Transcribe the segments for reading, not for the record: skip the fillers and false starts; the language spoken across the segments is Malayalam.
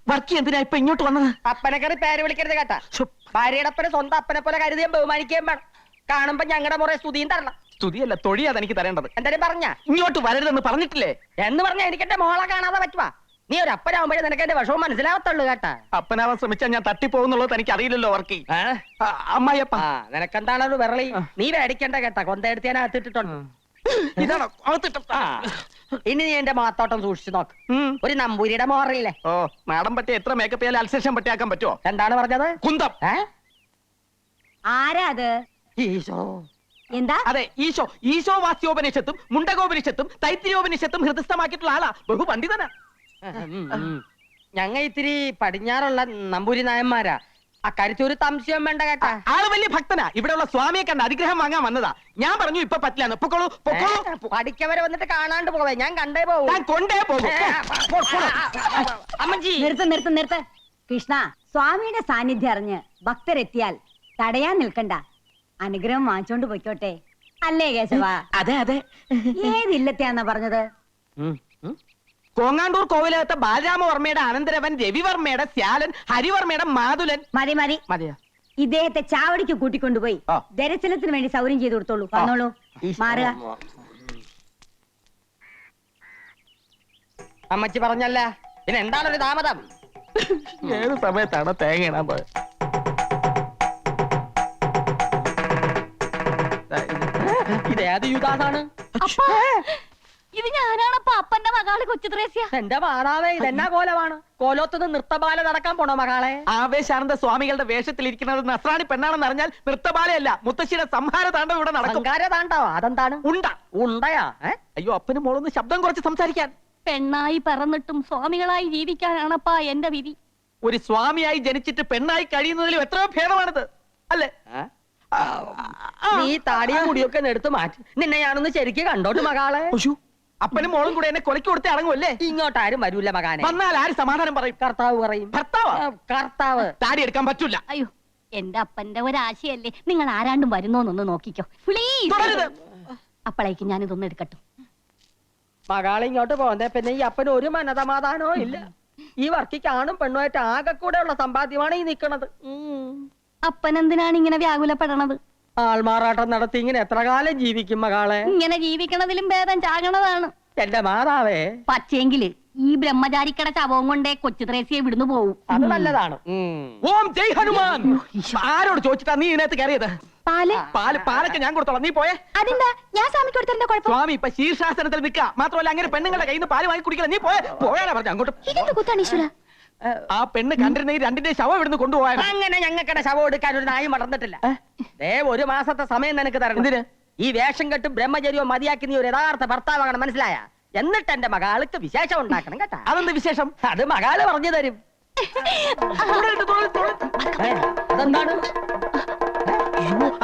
വർക്കി എന്തിനാ ഇപ്പൊ ഇങ്ങോട്ട് വന്നത്? അപ്പനെ കയറി പേര് വിളിക്കരുത് കേട്ടാ. ഭാര്യയുടെ അപ്പനെ സ്വന്തം അപ്പനെ പോലെ കരുതിയും ബഹുമാനിക്കുകയും വേണം. കാണുമ്പോ ഞങ്ങളുടെ മുറേ സ്തുതിയും തരണം. സ്തുതിയല്ല, തൊഴിയാതെ എനിക്ക് തരേണ്ടത്. എന്തായാലും പറഞ്ഞ ഇങ്ങോട്ട് വരരുതെന്ന് പറഞ്ഞിട്ടില്ലേ? എന്ന് പറഞ്ഞാ എനിക്ക് എന്റെ മോളെ കാണാതെ പറ്റുവാ. നീ ഒരു അപ്പനാവുമ്പോഴേ നിനക്ക് എന്റെ വിഷമം മനസ്സിലാവത്തുള്ളൂ കേട്ടാ. അപ്പനാവാൻ ശ്രമിച്ചാൽ ഞാൻ തട്ടിപ്പോകുന്നുള്ളത് എനിക്ക് അറിയില്ലല്ലോ വർക്കി. അമ്മായിയപ്പ നിനക്കെന്താണ് ഒരു വിരളി? നീ മേടിക്കണ്ട കേട്ടാ. കൊന്തയെടുത്ത് ഞാൻ അകത്തിട്ടിട്ടുണ്ട്. ഇതാണോ ഇനി നീ എന്റെ മാത്തോട്ടം സൂക്ഷിച്ചു നോക്ക്. ഒരു നമ്പൂരിയുടെ മോറില്ലേ? ഓ, മാഡം പറ്റിയ എത്ര മേക്കപ്പ് ചെയ്യാൻ അൽസേഷൻ പറ്റിയാക്കാൻ പറ്റുമോ? എന്താണ് പറഞ്ഞത്? കുന്തം. ആരാ അത്? ഈശോ. എന്താ? അതെ, ഈശോ. ഈശോ വാസ്യോപനിഷത്തും മുണ്ടകോപനിഷത്തും തൈത്തിരിയോപനിഷത്തും ഹൃദയസ്ഥമാക്കിയിട്ടുള്ള ആളാ. ബഹുപണ്ഡിതനാ. ഞങ്ങ ഇത്തിരി പടിഞ്ഞാറുള്ള നമ്പൂരി നായന്മാരാ. അക്കാര്യത്തിൽ ഒരു സംശയം വേണ്ട കേട്ടാ. ആള് വലിയ ഭക്തനാ. ഇവിടെയുള്ള സ്വാമിയെ കണ്ട് അനുഗ്രഹം വാങ്ങാൻ വന്നതാ. ഞാൻ പറഞ്ഞു ഇപ്പൊ പറ്റില്ലാന്ന്. പൊക്കോളൂ, പൊക്കോളൂ. പഠിക്കവരെ വന്നിട്ട് കാണാണ്ട് പോവേ. ഞാൻ കണ്ടേ പോവും. ഞാൻ കൊണ്ടേ പോകും. അമ്മജി നിർത്ത്. കൃഷ്ണ, സ്വാമിയുടെ സാന്നിധ്യം അറിഞ്ഞ് ഭക്തരെത്തിയാൽ തടയാൻ നിൽക്കണ്ട. അനുഗ്രഹം വാങ്ങിച്ചോണ്ട് പൊയ്ക്കോട്ടെ. അല്ലേ കേശവ? അതെ അതെ. ഏതില്ലത്തെയാന്നാ പറഞ്ഞത്? കോങ്ങാണ്ടൂർ കോവിലകത്തെ ബാലരാമവർമ്മയുടെ അനന്തരവൻ രവിവർമ്മയുടെ ശ്യാലൻ ഹരിവർമ്മയുടെ മാതുലൻ. മതി മതിയോ? ഇദ്ദേഹത്തെ ചാവടിക്ക് കൂട്ടിക്കൊണ്ടുപോയി ദർശനത്തിന് വേണ്ടി സൗകര്യം ചെയ്തു കൊടുത്തോളൂ. വന്നോളൂ, മാറുക. അമ്മച്ചി പറഞ്ഞല്ല, പിന്നെ എന്താണൊരു താമതം? ഏത് സമയത്താണ് തേങ്ങ ഇടാൻ പോയത്? ഇതേത് യുഗാണ്? ഇത് ഞാനാണപ്പ അപ്പന്റെ മകള് കൊച്ചു ത്രേസ്യ. എന്റെ മാതാവേ, ഇതെന്നാ കോലമാണ്? കോലോത്തത് നൃത്തബാല നടക്കാൻ പോണോ മകളെ? ആവേശാനന്ദ സ്വാമികളുടെ വേഷത്തിലിരിക്കുന്നത് നസ്രാണി പെണ്ണാണെന്ന് അറിഞ്ഞാൽ നൃത്തബാലയല്ല, മുത്തശ്ശിയുടെ സംഹാര താണ്ഡവം ഇവിടെ നടക്കും. താണ്ടോ? അതെന്താണ്? ഉണ്ടയാ? അയ്യോ, അപ്പനും മോളൊന്ന് ശബ്ദം കുറച്ച് സംസാരിക്കാൻ. പെണ്ണായി പറന്നിട്ടും സ്വാമികളായി ജീവിക്കാനാണപ്പാ എന്റെ വിധി. ഒരു സ്വാമിയായി ജനിച്ചിട്ട് പെണ്ണായി കഴിയുന്നതിലും എത്രയോ ഭേദമാണിത്, അല്ലേ? നീ താടിയും മുടിയൊക്കെ എടുത്ത് മാറ്റി. നിന്നെ ഞാനൊന്ന് ശരിക്ക് കണ്ടോട്ട് മകളെ. അപ്പനും മോളും കൂടെ എന്നെ കൊലക്ക് കൊടുത്തേ അടങ്ങുമല്ലേ? ഇങ്ങോട്ടാരും വരൂല്ല മകാനെ. വന്നാൽ ആര് സമാധാനം പറയും? കർത്താവ് പറയും. കർത്താവ് താടി എടുക്കാൻ പറ്റൂല. അയ്യോ, എന്റെ അപ്പന്റെ ഒരാശയല്ലേ. നിങ്ങൾ ആരാണ്ടും വരുന്നോന്നൊന്ന് നോക്കിക്കോ പ്ലീസ്. അപ്പോഴേക്കും ഞാൻ ഇതൊന്നും എടുക്കട്ടെ. മകളെ ഇങ്ങോട്ട് പോകുന്നേ പിന്നെ ഈ അപ്പന് ഒരു മനസമാധാനോ ഇല്ല. ഈ വർക്കിക്ക് ആണും പെണ്ണുമായിട്ട് ആകെ കൂടെ ഉള്ള സമ്പാദ്യമാണ് ഈ നിക്കണത്. അപ്പനെന്തിനാണ് ഇങ്ങനെ വ്യാകുലപ്പെടണത്? ആൾമാറാട്ടം നടത്തി ഇങ്ങനെ എത്ര കാലം ജീവിക്കും മകളെ? ഇങ്ങനെ ജീവിക്കണതിലും ഭേദം ചാകണതാണ്. എന്റെ മാതാവേ, പക്ഷേങ്കില് ഈ ബ്രഹ്മചാരിക്കട ശവവും കൊണ്ടേ കൊച്ചു ത്രേസ്യെ വിടുന്നു പോവും. അത് നല്ലതാണ്. ഓം ജയ് ഹനുമാൻ. ആരോട് ചോദിച്ചിട്ടാ നീ ഇതിനകത്ത് കയറിയത്? പാലൊക്കെ ഞാൻ കൊടുത്തോളാം, നീ പോയേ. അതെന്താ? ഞാൻ സ്വാമിക്ക് കൊടുത്തതിന്റെ കുഴപ്പം? സ്വാമി ഇപ്പൊ ശീർഷാസനത്തിൽ നിൽക്കുക. മാത്രമല്ല അങ്ങനെ പെണ്ണുങ്ങളുടെ കയ്യിൽ നിന്ന് പാല് വാങ്ങി കുടിക്കണം. നീ പോയാലാ പറഞ്ഞ അങ്ങോട്ട്. ആ പെണ്ണ് കണ്ടിരുന്ന ഈ രണ്ടിന്റെ ശവം ഇവിടുന്ന് കൊണ്ടുപോയാൽ അങ്ങനെ ഞങ്ങൾക്കടെ ശവം എടുക്കാൻ ഒരു നായും മറന്നിട്ടില്ല. ഒരു മാസത്തെ സമയം നിനക്ക് തരണം. എന്തിന്? ഈ വേഷം കെട്ടും ബ്രഹ്മചര്യവും മതിയാക്കി നീ ഒരു യഥാർത്ഥ ഭർത്താവാകണം, മനസ്സിലായ? എന്നിട്ട് എന്റെ മകാൾക്ക് വിശേഷം ഉണ്ടാക്കണം കേട്ടാ. അതെന്ത് വിശേഷം? അത് മകാള് പറഞ്ഞു തരും. അതെന്താണ്?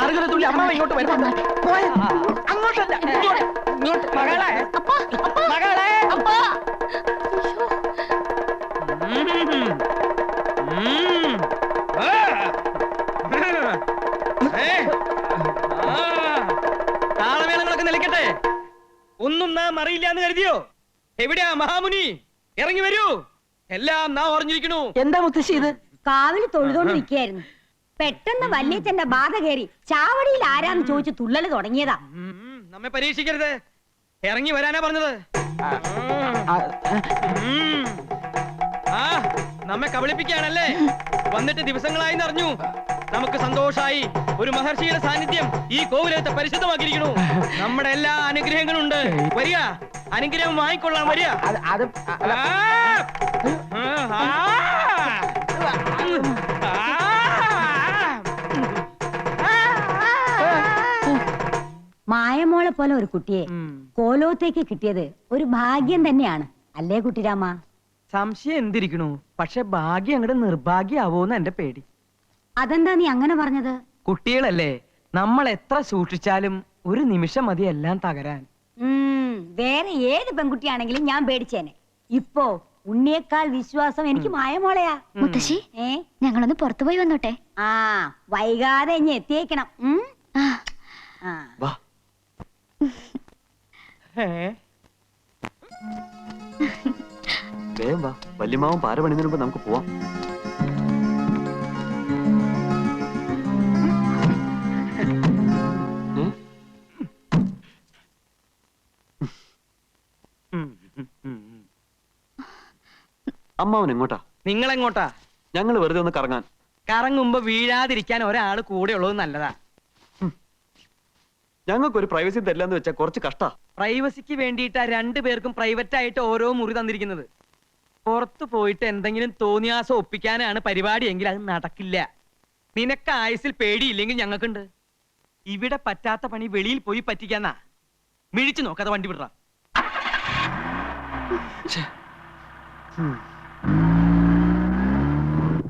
അർഹതത്തുള്ളി അമ്മ ഇങ്ങോട്ട് വരുന്നുണ്ട്. അങ്ങോട്ടല്ല, ഇങ്ങോട്ട്. മകളെ, മകളെ, താളമേളങ്ങളൊക്കെ നിലയ്ക്കട്ടെ. ഒന്നും നാം അറിയില്ല എന്ന് കരുതിയോ? എവിടെയാ മഹാമുനി? ഇറങ്ങി വരൂ. എല്ലാം നാം അറിഞ്ഞിരിക്കണു. എന്താ മുത്തശ്ശി ഇത്? കാവില് തൊഴുതോണ്ടിരിക്കുകയായിരുന്നു. പെട്ടെന്ന് വല്യച്ഛന്റെ ബാധ കയറി ചാവടിയിൽ ആരാന്ന് ചോദിച്ചു തുള്ളല് തുടങ്ങിയതാ. നമ്മെ പരീക്ഷിക്കരുത്. ഇറങ്ങി വരാനാ പറഞ്ഞത്. നമ്മെ കബളിപ്പിക്കുകയാണല്ലേ? വന്നിട്ട് ദിവസങ്ങളായി അറിഞ്ഞു. നമുക്ക് സന്തോഷായി. ഒരു മഹർഷിയുടെ സാന്നിധ്യം ഈ കോവിലത്തെ പരിശുദ്ധമാക്കിയിരിക്കണു. നമ്മുടെ എല്ലാ അനുഗ്രഹങ്ങളും ഉണ്ട്. വരിക, അനുഗ്രഹം വാങ്ങിക്കൊള്ളാം. വരിക. മായമോളെ പോലെ ഒരു കുട്ടിയെ കോലോത്തേക്ക് കിട്ടിയത് ഒരു ഭാഗ്യം തന്നെയാണ്, അല്ലേ കുട്ടിരാമ? സംശയം എന്തിരിക്കണു? പക്ഷെ ഭാഗ്യം അങ്ങോട്ട് നിർഭാഗ്യാവോന്ന് എന്റെ പേടി. അതെന്താ നീ അങ്ങനെ പറഞ്ഞത്? കുട്ടികളല്ലേ, നമ്മൾ എത്ര സൂക്ഷിച്ചാലും ഒരു നിമിഷം മതി എല്ലാം തകരാൻ. വേറെ ഏത് പെൺകുട്ടിയാണെങ്കിലും ഞാൻ പേടിച്ചേനെ. ഇപ്പോ ഉണ്ണിയേക്കാൾ വിശ്വാസം എനിക്ക് മായമോളയാ. മുത്തശ്ശി, ഞങ്ങളൊന്ന് പുറത്തുപോയി വന്നോട്ടെ. വൈകാതെ ഇനി എത്തിയേക്കണം. വാ. വേഗം വാ, വല്യമാവും പാര പണിതിന് മുമ്പ് നമുക്ക് പോവാം. അമ്മാവൻ എങ്ങോട്ടാ? നിങ്ങൾ എങ്ങോട്ടാ? ഞങ്ങൾ വെറുതെ ഒന്ന് കറങ്ങാൻ. കറങ്ങുമ്പോ വീഴാതിരിക്കാൻ ഒരാള് കൂടെ ഉള്ളത് നല്ലതാ. ഞങ്ങൾക്കൊരു പ്രൈവസി തരില്ലെന്ന് വെച്ചാൽ കുറച്ച് കഷ്ടാ. പ്രൈവസിക്ക് വേണ്ടിയിട്ടാ രണ്ടുപേർക്കും പ്രൈവറ്റ് ആയിട്ട് ഓരോ മുറി തന്നിരിക്കുന്നത്. പുറത്തു പോയിട്ട് എന്തെങ്കിലും തോന്നിയാസം ഒപ്പിക്കാനാണ് പരിപാടിയെങ്കിൽ അത് നടക്കില്ല. നിനക്ക് ആയുസിൽ പേടിയില്ലെങ്കിൽ ഞങ്ങൾക്കുണ്ട്. ഇവിടെ പറ്റാത്ത പണി വെളിയിൽ പോയി പറ്റിക്കാന്നാ. മിഴിച്ചു നോക്കാതെ വണ്ടി വിടറ.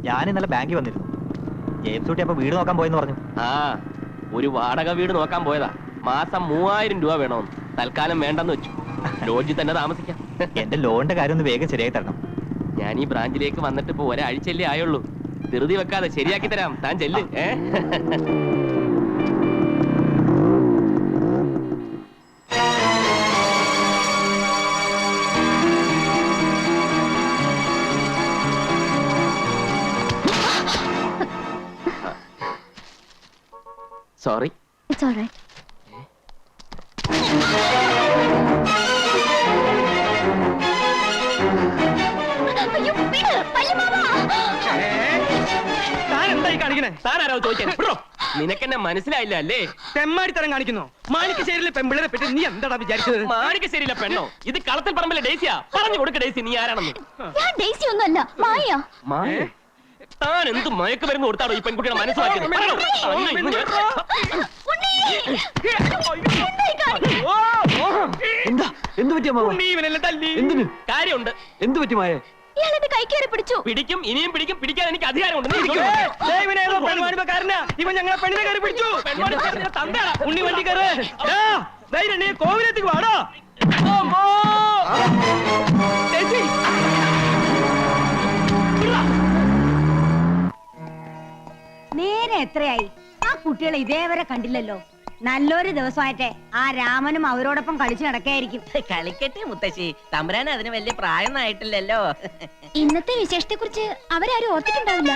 ഞാൻ ഇന്നലെ ബാങ്കിൽ വന്നിരുന്നു. ജെയിംസ് കുട്ടി അപ്പൊ വീട് നോക്കാൻ പോയെന്ന് പറഞ്ഞു. ആ, ഒരു വാടക വീട് നോക്കാൻ പോയതാ. മാസം 3000 രൂപ വേണമെന്ന്. തൽക്കാലം വേണ്ടെന്ന് വെച്ചു. ലോഡ്ജിൽ തന്നെ താമസിക്കാം. എന്റെ ലോണിന്റെ കാര്യം ഒന്ന് വേഗം ശരിയാക്കി തരണം. ഞാൻ ഈ ബ്രാഞ്ചിലേക്ക് വന്നിട്ട് ഇപ്പൊ ഒരാഴ്ചയല്ലേ ആയുള്ളൂ. ധൃതി വെക്കാതെ ശരിയാക്കി തരാം. താൻ ചെല്ല്. സോറി. It's alright. അയ്യോ, വിട്, വല്യമാമാ. താൻ എന്തായി കാണിക്കണേ? താനാരോ ചോദിക്കാൻ? നിനക്കെന്നെ മനസ്സിലായില്ല അല്ലേ? തെമ്മാടിത്തരം കാണിക്കുന്നു. മാണിക്കശ്ശേരിയിലെ പെമ്പിളരെ പറ്റി നീ എന്താടാ വിചാരിച്ചത്? മാണിക്കശ്ശേരിയിലെ പെണ്ണോ? ഇത് കളത്തിൽ പറമ്പിലെ ഡേസിയാ. പറഞ്ഞു കൊടുക്ക ഡേസി, നീ ആരാണെന്ന്. ഞാൻ ഡേസി ഒന്നുമല്ല, മായ. മായ? താൻ എന്ത് മയക്ക് മരുന്ന് കൊടുത്താണോ ഈ പെൺകുട്ടിയുടെ മനസ്സിലാക്കിയത്? എന്താ? എന്ത് പറ്റി അമ്മാവ? എന്തിന്? കാര്യമുണ്ട്. എന്ത് പറ്റി മായ? ഇയാളെന്റെ കൈക്കേറി പിടിച്ചു. പിടിക്കും, ഇനിയും പിടിക്കും. പിടിക്കാൻ എനിക്ക് അധികാരമുണ്ട്. ഇവൻ ഞങ്ങളെ പെണ്ണിനെ കയറി പിടിച്ചു. ഉണ്ണി വണ്ടി കയറ്. കോവിലെത്തിക്ക് വാടോ. നേരെ എത്രയായി? ആ കുട്ടികളെ ഇതേവരെ കണ്ടില്ലല്ലോ. നല്ലൊരു ദിവസമായിട്ടെ ആ രാമനും അവരോടൊപ്പം കളിച്ചു നടക്കായിരിക്കും. കളിക്കട്ടെ മുത്തശ്ശി, തമ്പുരാൻ അതിന് വലിയ പ്രായം ആയിട്ടില്ലല്ലോ. ഇന്നത്തെ വിശേഷത്തെ കുറിച്ച് അവരാരും ഓർത്തിട്ടുണ്ടാവില്ല.